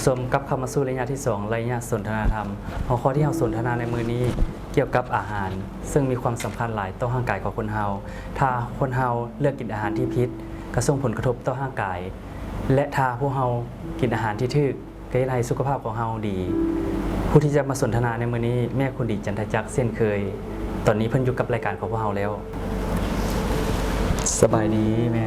ผู้ชมกับคำมาสู่ระยะที่2ระยะสนทนาธรรมหัวข้อที่เราสนทนาในมือนี้เกี่ยวกับอาหารซึ่งมีความสำคัญหลายต่อร่างกายของคนเฮาถ้าคนเฮาเลือกกินอาหารที่พิษก็ส่งผลกระทบต่อร่างกายและถ้าพวกเฮากินอาหารที่ถูกก็จะให้สุขภาพของเฮาดีผู้ที่จะมาสนทนาในมือนี้แม่คุณดีจันทจักรเช่นเคยตอนนี้เพิ่นอยู่กับรายการของพวกเฮาแล้วสบายดีแม่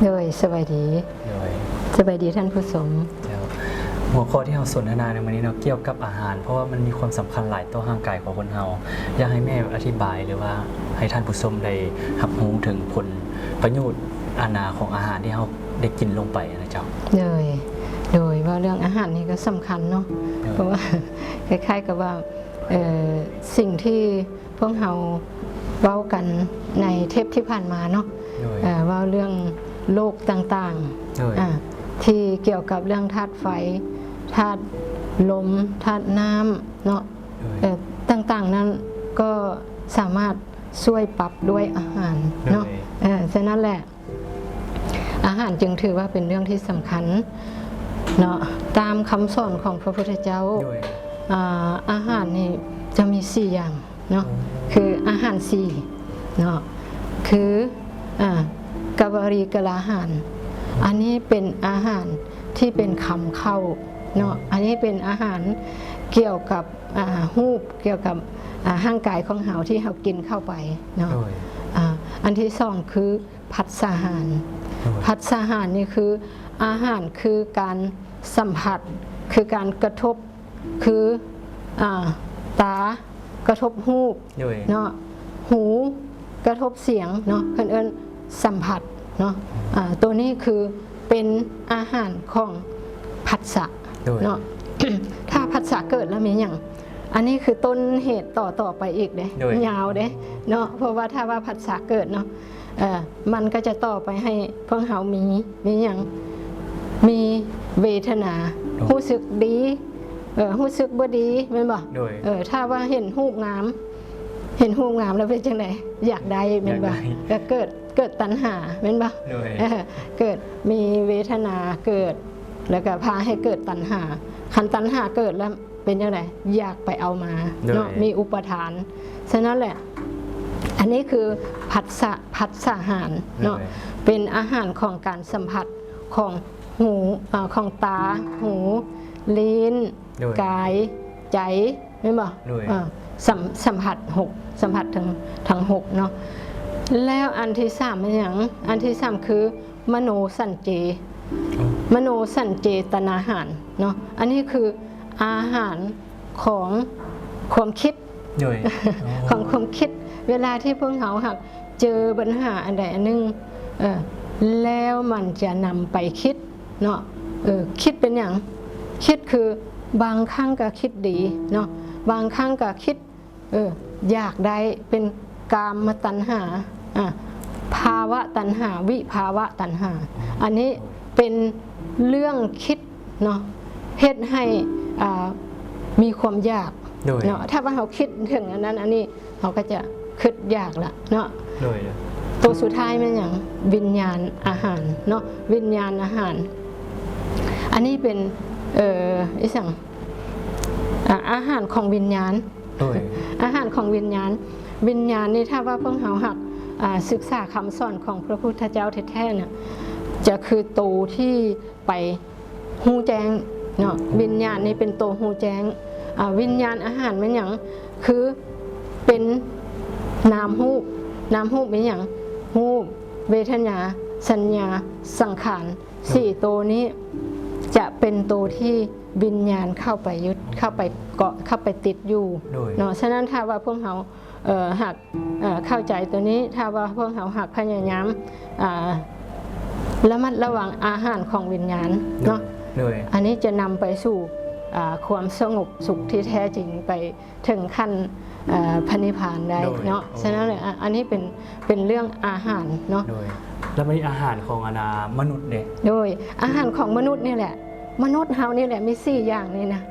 เลยสบายดีสบายดีท่านผู้ชมหัวข้อที่เราสนทนาในวันนี้เกี่ยวกับอาหารเพราะว่ามันมีความสำคัญหลายต่อร่างกายของคนเราอยากให้แม่อธิบายหรือว่าให้ท่านผู้ชมได้รับรู้ถึงผลประโยชน์อาณาของอาหารที่เราได้กินลงไปนะเจ้าเลยโดยว่าเรื่องอาหารนี่ก็สำคัญเนาะเพราะว่าคล้ายๆกับว่าสิ่งที่พวกเราเว้ากันในเทปที่ผ่านมาเนาะว่าเรื่องโรคต่างๆที่เกี่ยวกับเรื่องธาตุไฟธาตุลมธาตุน้ำเนาะต่างๆนั้นก็สามารถช่วยปรับด้วยอาหารเนาะฉะนั้นแหละอาหารจึงถือว่าเป็นเรื่องที่สำคัญเนาะตามคำสอนของพระพุทธเจ้าอาหารนี่จะมี4อย่างเนาะคืออาหาร4เนาะคือกวารีกลาหารอันนี้เป็นอาหารที่เป็นคำเข้าเนาะอันนี้เป็นอาหารเกี่ยวกับหูบเกี่ยวกับร่างกายของเฮาที่เฮากินเข้าไปเนาะอันที่2คือผัสสะอาหารผัสสะอาหารนี่คืออาหารคือการสัมผัสคือการกระทบคือตากระทบหูบเนาะหูกระทบเสียงเนาะเพิ่นเอิ้นสัมผัสเนาะตัวนี้คือเป็นอาหารของผัสสะเนาะ ถ้าผัสสะเกิดแล้วมีอย่างอันนี้คือต้นเหตุต่อไปอีกเด้ยาวเด้เนาะเพราะว่าถ้าว่าผัสสะเกิดเนาะมันก็จะต่อไปให้พวกเฮามีอย่างมีเวทนารู้สึกดีรู้สึกบ่ดีแม่นบ่ถ้าว่าเห็นรูปงามแล้วเป็นจังไดอยากได้แม่นบ่ก็เกิดตัณหาแม่นบ่เกิดมีเวทนาเกิดแล้วก็พาให้เกิดตัณหาคันตัณหาเกิดแล้วเป็นจังไดอยากไปเอามาเนาะมีอุปทานฉะนั้นแหละอันนี้คือผัสสะอาหารเนาะเป็นอาหารของการสัมผัสของหูของตาหูลิ้นกายใจแม่นบ่สัมผัส6สัมผัสทั้ง6เนาะแล้วอันที่3เป็นอย่างอันที่3คือมโนสัญเจตนาหารเนาะอันนี้คืออาหารของความคิดของความคิดเวลาที่พวกเขาหักเจอปัญหาอันใดอันหนึ่งแล้วมันจะนำไปคิดเนาะคิดเป็นอย่างคิดคือบางครั้งก็คิดดีเนาะบางครั้งก็คิดอยากได้เป็นกามตัณหาภาวะตัณหาวิภาวะตัณหาอันนี้เป็นเรื่องคิดเนาะเฮ็ดให้มีความอยากเนาะถ้าว่าเราคิดถึงอันนั้นอันนี้เราก็จะคิดอยากละเนาะตัวสุดท้ายมันอย่างวิญญาณอาหารเนาะวิญญาณอาหารอันนี้เป็นอีสั่งอาหารของวิญญาณอาหารของวิญญาณนี่ถ้าว่าพวกเราหักศึกษาคำสอนของพระพุทธเจ้าแท้ๆเนี่ยจะคือโตที่ไปหูแจ้งเนาะวิญญาณนี่เป็นโตหูแจ้งวิญญาณอาหารมันอย่างคือเป็นนามรูปเป็นอย่างรูปเวทนาสัญญาสังขาร4ตัวนี้จะเป็นตัวที่วิญญาณเข้าไปยึดเข้าไปเกาะเข้าไปติดอยู่เนาะฉะนั้นถ้าว่าพวกเราหักเข้าใจตัวนี้ถ้าว่าพวกเราหักพยายามระมัดระวังอาหารของวิญญาณเนาะอันนี้จะนำไปสู่ความสงบสุขที่แท้จริงไปถึงขั้นพระนิพพานได้เนาะฉะนั้นอันนี้เป็นเรื่องอาหารเนาะแล้วมีอาหารของมนุษย์เนี่ยโดยอาหารของมนุษย์นี่แหละมนุษย์เฮานี่แหละมี4อย่างนี่นะ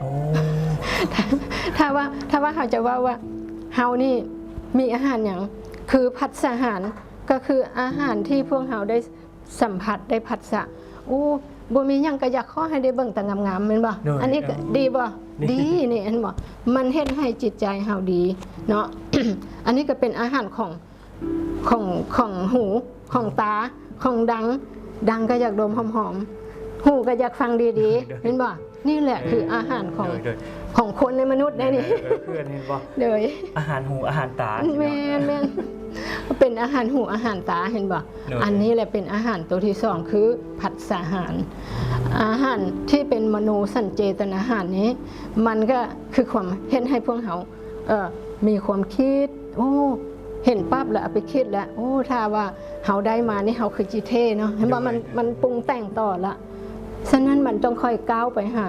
ถ้าว่าเขาจะว่าเฮานี่มีอาหารอย่างคือผัสสะอาหารก็คืออาหารที่พวกเฮาได้สัมผัสได้ผัสสะ บ่มีหยังก็อยากขอให้ได้เบิ่งแต่งามๆแม่นบ่ โดย อันนี้ก็ดีบ่ดีนี่เห็นบ่มันเฮ็ดให้จิตใจเฮาดีเนาะ อันนี้ก็เป็นอาหารของหูของตาของดังก็อยากดมหอมๆหูก็อยากฟังดีๆเห็นบ่นี่แหละคืออาหารของคนในมนุษย์ได้นี่ เพื่อนเห็นบ่ เลย อาหารหูอาหารตา แม่นเป็นอาหารหูอาหารตาเห็นบ่ เลย อันนี้แหละเป็นอาหารตัวที่สองคือผัสสะอาหาร อาหารที่เป็นมโนสัญเจตนาอาหารนี้ มันก็คือความเห็นให้พวกเขามีความคิดโอ้เห็นปั๊บแล้วเอาไปคิดแล้วโอ้ถ้าว่าเฮาได้มานี่เฮาคือจิเท่เนาะเห็นบ่มันปรุงแต่งต่อละฉะนั้นมันต้องค่อยก้าวไปหา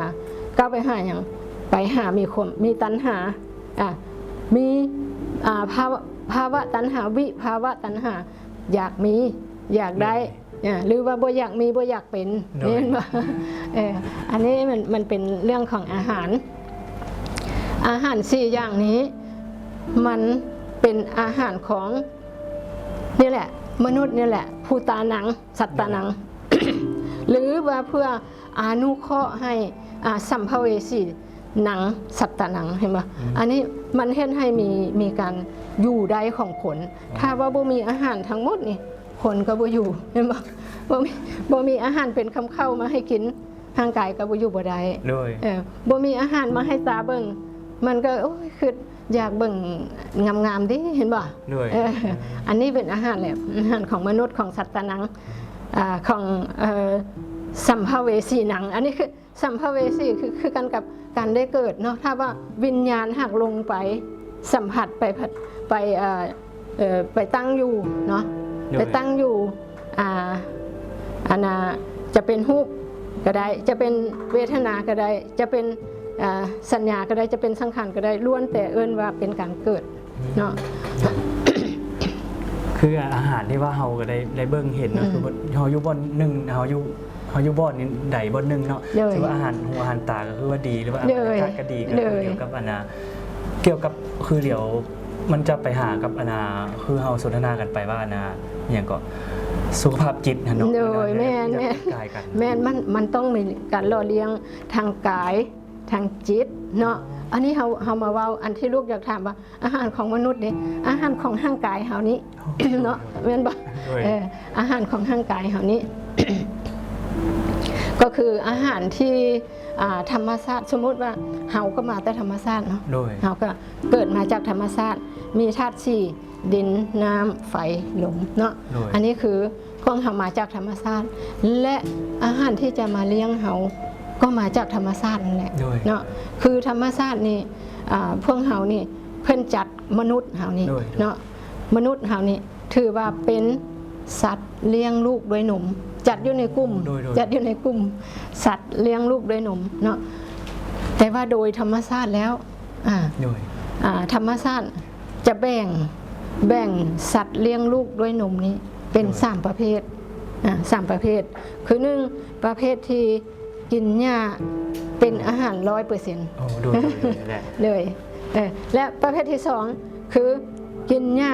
อย่างไปหามีตัณหามีภาวะตัณหาวิภาวะตัณหาอยากมีอยากได้หรือว่าบ่อยากมีบ่อยากเป็นนี่เห็นบ่อันนี้มันเป็นเรื่องของอาหาร4อย่างนี้มันเป็นอาหารของนี่แหละมนุษย์นี่แหละภูตานังสัตตานัง หรือว่าเพื่ออนุเคราะห์ให้สัมภเวสีหนังสัตตานังเห็นไหมอันนี้มันเห็นให้มีการอยู่ได้ของคนถ้าว่าบ่มีอาหารทั้งหมดนี่คนก็บ่อยู่เห็นไหมบ่มีอาหารเป็นคำเข้ามาให้กินร่างกายก็บ่อยู่บ่ได้บ่มีอาหารมาให้ตาเบิ่งมันก็โอ้ยคืออยากเบิ่งงามๆดิเห็นบ่อันนี้เป็นอาหารแหละอาหารของมนุษย์ของสัตตานังของสัมภเวสีหนังอันนี้คือสัมภเวสีคือกันกับการได้เกิดเนาะถ้าว่าวิญญาณหักลงไปสัมผัสไปตั้งอยู่เนาะไปตั้งอยู่จะเป็นรูปก็ได้จะเป็นเวทนาก็ได้จะเป็นสัญญาก็ได้จะเป็นสังขารก็ได้ล้วนแต่เอิ้นว่าเป็นการเกิดเนาะ คืออาหารที่ว่าเฮาก็ได้เบิ่งเห็นเนาะคือเฮาอยู่บ่อนหนึ่งเฮาอยู่บ่อนนี่ใดบ่อนหนึงเนาะถือว่าอาหารหูอาหารตาก็คือว่าดีหรือว่าอาหารธาตุก็ดีก็เกี่ยวกับเกี่ยวกับคือเดี๋ยวมันจะไปหากับคือเฮาสนทนากันไปว่าอย่างก็สุขภาพจิตเนาะโดยแม่มันต้องมีการหล่อเลี้ยงทางกายทางจิตเนาะอันนี้เฮามาเว้าอันที่ลูกอยากถามว่าอาหารของมนุษย์นี่อาหารของร่างกายเฮานี้ เนาะแม่นบ่อาหารของร่างกายเฮานี้ ก็คืออาหารที่ธรรมชาติสมมติว่าเฮาก็มาแต่ธรรมชาติเนาะเฮาก็เกิดมาจากธรรมชาติมีธาตุ4ดินน้ำไฟลมเนาะอันนี้คือพวกเฮามาจากธรรมชาติและอาหารที่จะมาเลี้ยงเฮาก็มาจากธรรมชาตินั่นแหละเนาะคือธรรมชาตินี่พวกเฮานี่เพิ่นจัดมนุษย์เฮานี่เนาะมนุษย์เฮานี่ถือว่าเป็นสัตว์เลี้ยงลูกด้วยนมจัดอยู่ในกลุ่มสัตว์เลี้ยงลูกด้วยนมเนาะแต่ว่าโดยธรรมชาติแล้วธรรมชาติจะแบ่งสัตว์เลี้ยงลูกด้วยนมนี้เป็น3ประเภท3ประเภทคือ1ประเภทที่กินหญ้าเป็นอาหาร 100% เลยและประเภทที่2คือกินหญ้า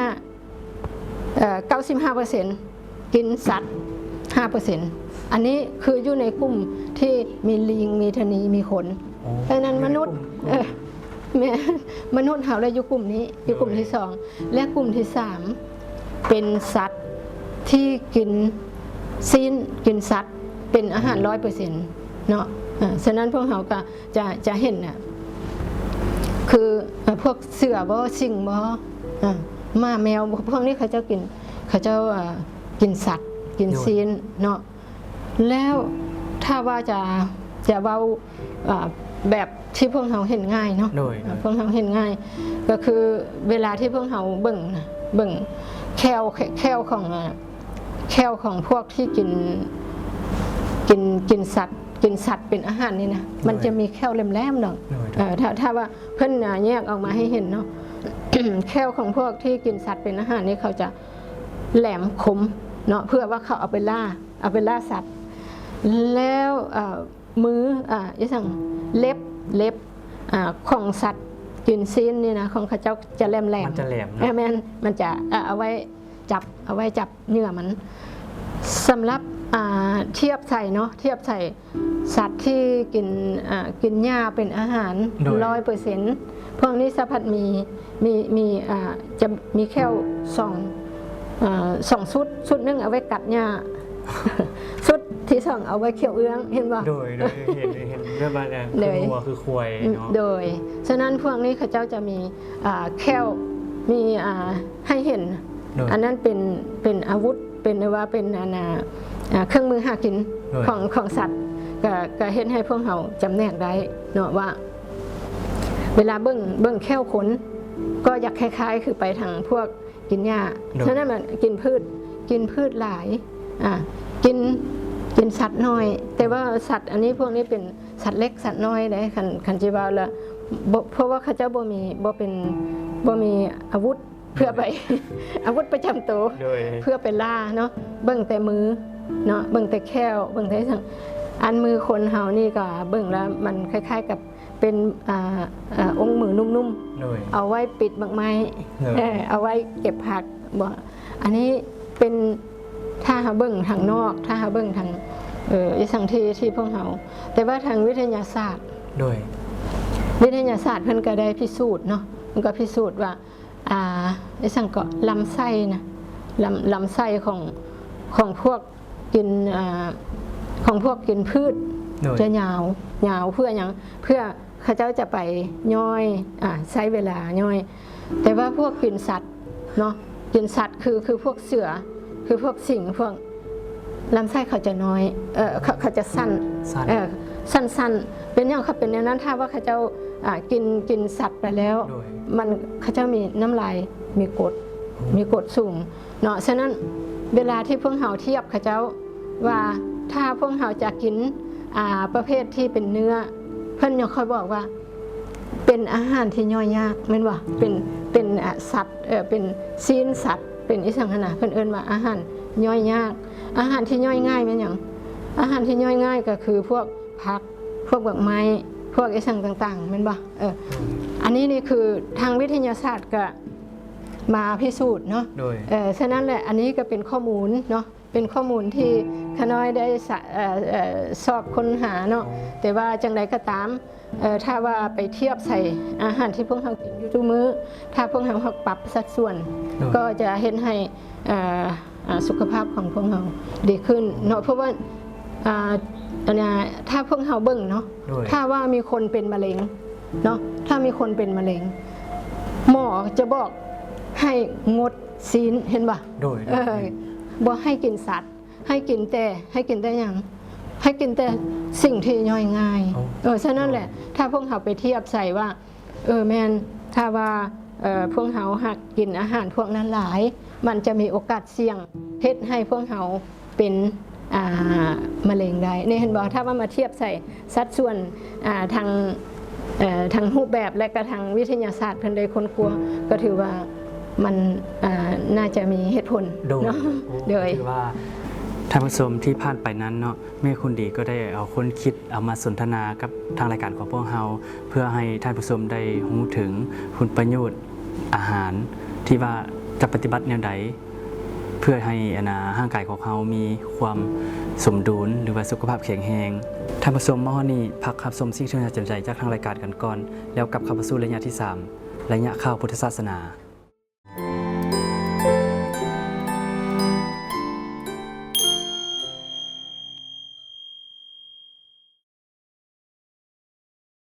95% กินสัตว์ 5% อันนี้คืออยู่ในกลุ่มที่มีลิงมีธนีมีขนเพราะนั้นมนุษย์มนุษย์เฮาได้อยู่กลุ่มนี้อยู่กลุ่มที่2และกลุ่มที่3เป็นสัตว์ที่กินซีนกินสัตว์เป็นอาหาร 100% เนาะฉะนั้นพวกเขาก็จะเห็นน่ะคือพวกเสือบ่สิงบ่ม้าแมวพวกนี้เขาเจ้ากินสัตว์กินซีนเนาะแล้วถ้าว่าจะเว้าแบบที่พวกเขาเห็นง่ายเนาะพวกเขาเห็นง่ายก็คือเวลาที่พวกเขาเบิ่งแคลของพวกที่กินสัตว์เป็นอาหารนี่นะมันจะมีแคลแหลมๆหน่อยถ้าว่าเพิ่นแยกออกมาให้เห็นเนาะ แคลของพวกที่กินสัตว์เป็นอาหารนี่เขาจะแหลมคมเนาะเพื่อว่าเขาเอาไปล่าสัตว์แล้วมืออย่างเล็บของสัตว์กินซีนนี่นะของเขาเจ้าจะแหลมมันจะแหลมมันจะเอาไว้จับเนื้อมันสำหรับ เทียบใส่เนาะเทียบใส่สัตว์ที่กินหญ้าเป็นอาหาร 100%พวกนี้สะพัดมีจะมีแค่สองชุดหนึงเอาไว้กัดหญ้า ชุดที่สองเอาไว้เคี่ยวเอื้องเห็นบ่ โดยเห็นเรื่องบ้านเนี่ยคือวัวคือควายเนาะ โดยฉะนั้นพวกนี้เขาเจ้าจะมีแค่วมีให้เห็น อันนั้นเป็นอาวุธเป็นว่าเป็นเครื่องมือหากินของสัตว์ก็เห็นให้พวกเราจำแนกได้เนาะว่าเวลาเบิ่งแค่วขนก็อยากคล้ายๆคือไปทางพวกกินหญ้าฉะนั้นมันกินพืชหลายกินสัตว์น้อย แต่ว่าสัตว์อันนี้พวกนี้เป็นสัตว์เล็กสัตว์น้อยได้คันจิว่าละเพราะว่าเขาเจ้าบ่มีอาวุธเพื่อไป อาวุธประจำตัวเพื่อไปล่าเนาะเบิ่งแต่มือเนาะเบิ่งแต่แข้วเบิ่งแต่สั่งอันมือคนเฮานี่ก็เบิ่งแล้วมันคล้ายๆกับเป็นองค์มือนุ่มๆเอาไว้ปิดบักไม้เอาไว้เก็บผักบ่อันนี้เป็นถ้าหาเบิ่งทางนอกถ้าหาเบิ่งทางอีสังที่พวกเฮาแต่ว่าทางวิทยาศาสตร์โดยวิทยาศาสตร์เพิ่นก็ได้พิสูจน์เนาะมันก็พิสูจน์ว่าอีสังก็ลำไส้นะลำไส้ของพวกกินพืชจะยาวเพื่ออย่างเพื่อเขาเจ้าจะไปย่อยใช้เวลาย่อยแต่ว่าพวกกินสัตว์เนาะกินสัตว์คือพวกเสือคือพวกสิงพวกลำไส้เขาจะน้อยเขาจะสั้นเป็นอย่างเขาเป็นอย่างนั้นถ้าว่าเขาเจ้ากินสัตว์ไปแล้วมันเขาเจ้ามีน้ำลายมีกรดสูงเนาะฉะนั้นเวลาที่พวกเฮาเทียบเขาเจ้าว่าถ้าพวกเฮาจะกินประเภทที่เป็นเนื้อเพิ่นยังค่อยบอกว่าเป็นอาหารที่ย่อยยากแม่นว่าเป็นสัตว์เป็นซีนสัตว์เป็นอิสังขณะเพิ่นเอิ้นว่าอาหารย่อยยากอาหารที่ย่อยง่ายแม่นหยังอาหารที่ย่อยง่ายก็คือพวกผักพวกไม้พวกอิสังต่างๆแม่นบ่อันนี้นี่คือทางวิทยาศาสตร์ก็มาพิสูจน์เนาะฉะนั้นแหละอันนี้ก็เป็นข้อมูลเนาะเป็นข้อมูลที่ขน้อยได้สอบค้นหาเนาะแต่ว่าจังใดก็ตามถ้าว่าไปเทียบใส่อาหารที่พวกเรากินอยู่ทุกมื้อถ้าพวกเราปรับสัดส่วนก็จะเห็นให้สุขภาพของพวกเราดีขึ้นเนาะเพราะว่าถ้าพวกเราเบิ่งเนาะถ้าว่ามีคนเป็นมะเร็งเนาะถ้ามีคนเป็นมะเร็งหมอจะบอกให้งดศีลเห็นป่ะบอกให้กินสัตว์ให้กินแต่อย่างให้กินแต่สิ่งที่ย่อยง่ายฉะนั้นแหละถ้าพวกเขาไปเทียบใส่ว่าแมนถ้าว่าพวกเขาหักกินอาหารพวกนั้นหลายมันจะมีโอกาสเสี่ยงเฮ็ดให้พวกเขาเป็นมะเร็งได้นี่เห็นบอกถ้าว่ามาเทียบใส่สัดส่วนทางรูปแบบและก็ทางวิทยาศาสตร์เพิ่นได้ค้นคว้าก็ถือว่ามันน่าจะมีเหตุผลเนาะโดยคือว่าท่านผู้ชมที่ผ่านไปนั้นเนาะแม่คุณดีก็ได้เอาคนคิดเอามาสนทนากับทางรายการของพวกเราเพื่อให้ท่านผู้ชมได้รู้ถึงคุณประโยชน์อาหารที่ว่าจะปฏิบัติแนวใดเพื่อให้ร่างกายของเรามีความสมดุลหรือว่าสุขภาพแข็งแรงท่านผู้ชมมื้อนี้พักรับชมสิ่งที่น่าสนใจจากทางรายการกันก่อนแล้วกลับเข้าสู่ระยะที่3ระยะข่าวพุทธศาสนา